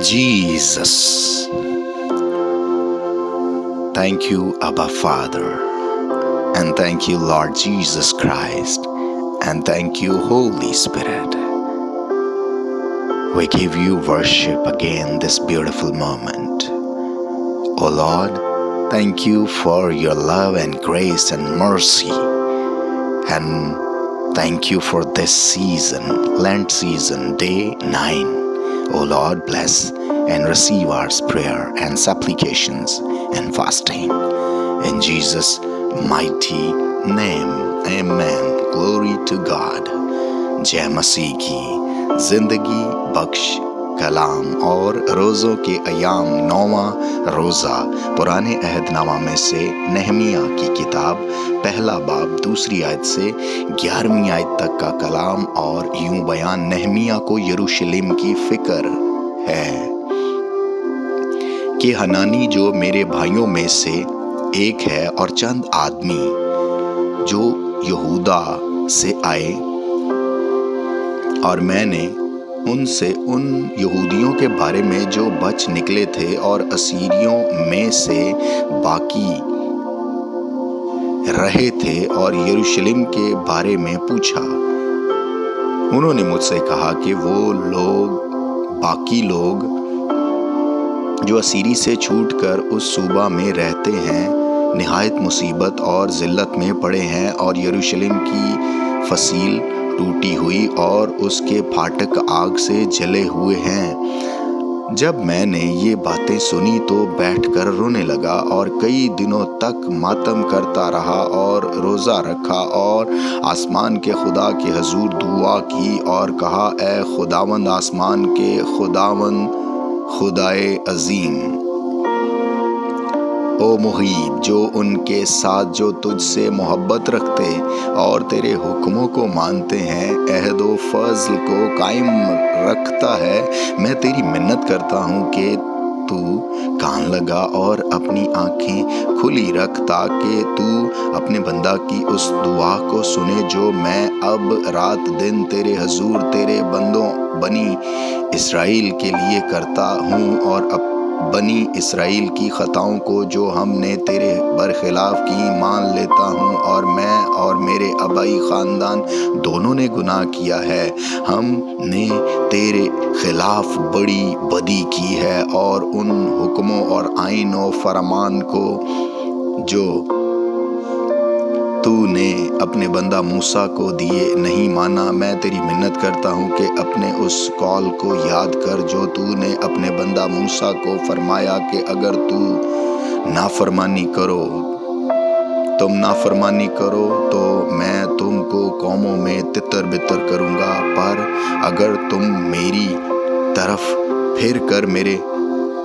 Jesus. Thank you, Abba Father, and thank you, Lord Jesus Christ, and thank you, Holy Spirit. We give you worship again this beautiful moment. O Lord, thank you for your love and grace and mercy, and thank you for this season, Lent season, day 9. O Lord, bless and receive our prayer and supplications and fasting. In Jesus' mighty name, Amen. Glory to God. जय मसीह की जिंदगी बख्श कलाम और रोज़ों के अयाम 9वां रोज़ा पुराने अहदनामा में से नहमिया की किताब पहला बाब 2 आयत से 11वीं आयत तक का कलाम। और यूं बयान नहमिया को यरूशलेम की फिक्र है कि हनानी जो मेरे भाइयों में से एक है और चंद आदमी जो यहूदा से आए, और मैंने उनसे उन यहूदियों के बारे में जो बच निकले थे और असीरियों में से बाकी रहे थे और यरूशलेम के बारे में पूछा। उन्होंने मुझसे कहा कि वो बाकी लोग जो असीरी से छूटकर उस सूबा में रहते हैं निहायत मुसीबत और ज़िल्लत में पड़े हैं, और यरूशलेम की फसील टूटी हुई और उसके फाटक आग से जले हुए हैं। जब मैंने ये बातें सुनी तो बैठकर रोने लगा और कई दिनों तक मातम करता रहा और रोज़ा रखा और आसमान के खुदा के हजूर दुआ की और कहा, ए खुदावंद आसमान के खुदावंद खुदाए अजीम, ओ मुहीब, जो उनके साथ जो तुझसे मोहब्बत रखते और तेरे हुक्मों को मानते हैं, अहद व फज़ल को कायम रखता है, मैं तेरी मिन्नत करता हूँ कि तू कान लगा और अपनी आँखें खुली रख, ताकि तू अपने बंदा की उस दुआ को सुने जो मैं अब रात दिन तेरे हजूर तेरे बंदों बनी इसराइल के लिए करता हूँ, और बनी इसराइल की खताओं को जो हमने तेरे बरखिलाफ की मान लेता हूँ, और मैं और मेरे आबाई ख़ानदान दोनों ने गुनाह किया है। हमने तेरे खिलाफ बड़ी बदी की है और उन हुक्मों और आइन और फरमान को जो तूने अपने बंदा मूसा को दिए नहीं माना। मैं तेरी मिन्नत करता हूँ कि अपने उस कौल को याद कर जो तूने अपने बंदा मूसा को फरमाया कि अगर तुम नाफरमानी करो तो मैं तुमको कौमों में तितर बितर करूँगा, पर अगर तुम मेरी तरफ फिर कर मेरे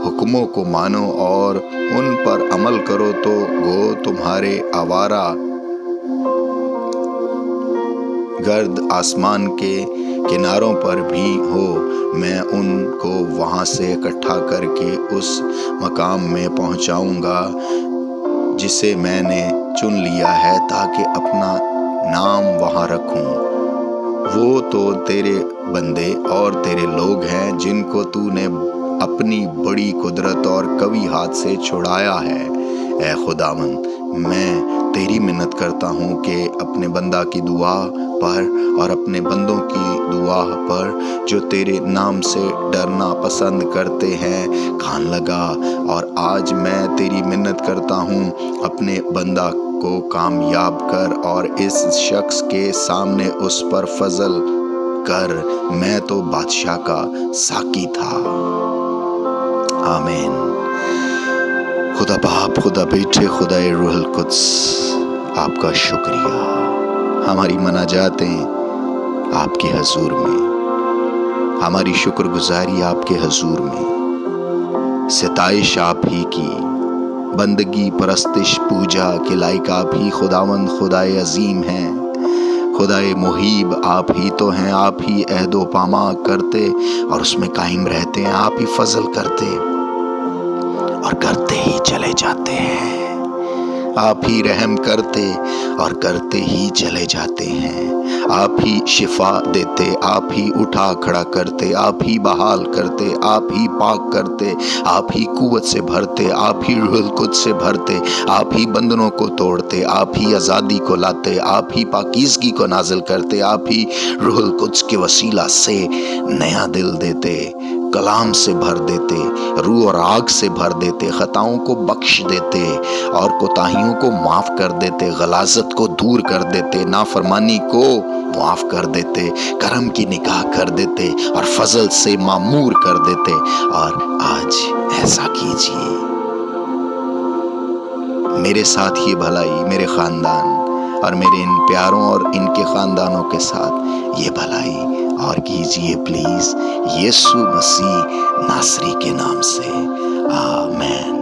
हुक्मों को मानो और उन पर अमल करो तो गो तुम्हारे आवारा गर्द आसमान के किनारों पर भी हो, मैं उनको वहाँ से इकट्ठा करके उस मकाम में पहुँचाऊँगा जिसे मैंने चुन लिया है ताकि अपना नाम वहाँ रखूँ। वो तो तेरे बंदे और तेरे लोग हैं जिनको तूने अपनी बड़ी कुदरत और कवी हाथ से छुड़ाया है। ए खुदावंद, मैं तेरी मिन्नत करता हूँ कि अपने बंदा की दुआ पर और अपने बंदों की दुआ पर जो तेरे नाम से डरना पसंद करते हैं कान लगा। और आज मैं तेरी मिन्नत करता हूँ, अपने बंदा को कामयाब कर और इस शख्स के सामने उस पर फजल कर। मैं तो बादशाह का साकी था। आमीन। खुदा बाप, खुदा बेटे, खुदा रूहुल कुद्स, आपका शुक्रिया। हमारी मनाजातें आपके हजूर में, हमारी शुक्रगुजारी आपके हजूर में, सिताइश आप ही की, बंदगी परस्तिश पूजा के लायक आप ही खुदावंद खुदाए अजीम हैं। खुदाए मुहीब आप ही तो हैं, आप ही अहदो पामा करते और उसमें कायम रहते हैं, आप ही फजल करते और करते ही चले जाते हैं। آپ ہی رحم کرتے اور کرتے ہی چلے جاتے ہیں، آپ ہی شفا دیتے، آپ ہی اٹھا کھڑا کرتے، آپ ہی بحال کرتے، آپ ہی پاک کرتے، آپ ہی قوت سے بھرتے، آپ ہی روح القدس سے بھرتے، آپ ہی بندنوں کو توڑتے، آپ ہی آزادی کو لاتے، آپ ہی پاکیزگی کو نازل کرتے، آپ ہی روح القدس کے وسیلہ سے نیا دل دیتے، کلام سے بھر دیتے، روح اور آگ سے بھر دیتے، خطاؤں کو بخش دیتے اور کوتاہیوں کو معاف کر دیتے، غلاظت کو دور کر دیتے، نافرمانی کو معاف کر دیتے، کرم کی نگاہ کر دیتے اور فضل سے معمور کر دیتے۔ اور آج ایسا کیجیے، میرے ساتھ یہ بھلائی، میرے خاندان اور میرے ان پیاروں اور ان کے خاندانوں کے ساتھ یہ بھلائی اور کیجیے پلیز، یسوع مسیح ناصری کے نام سے، آمین۔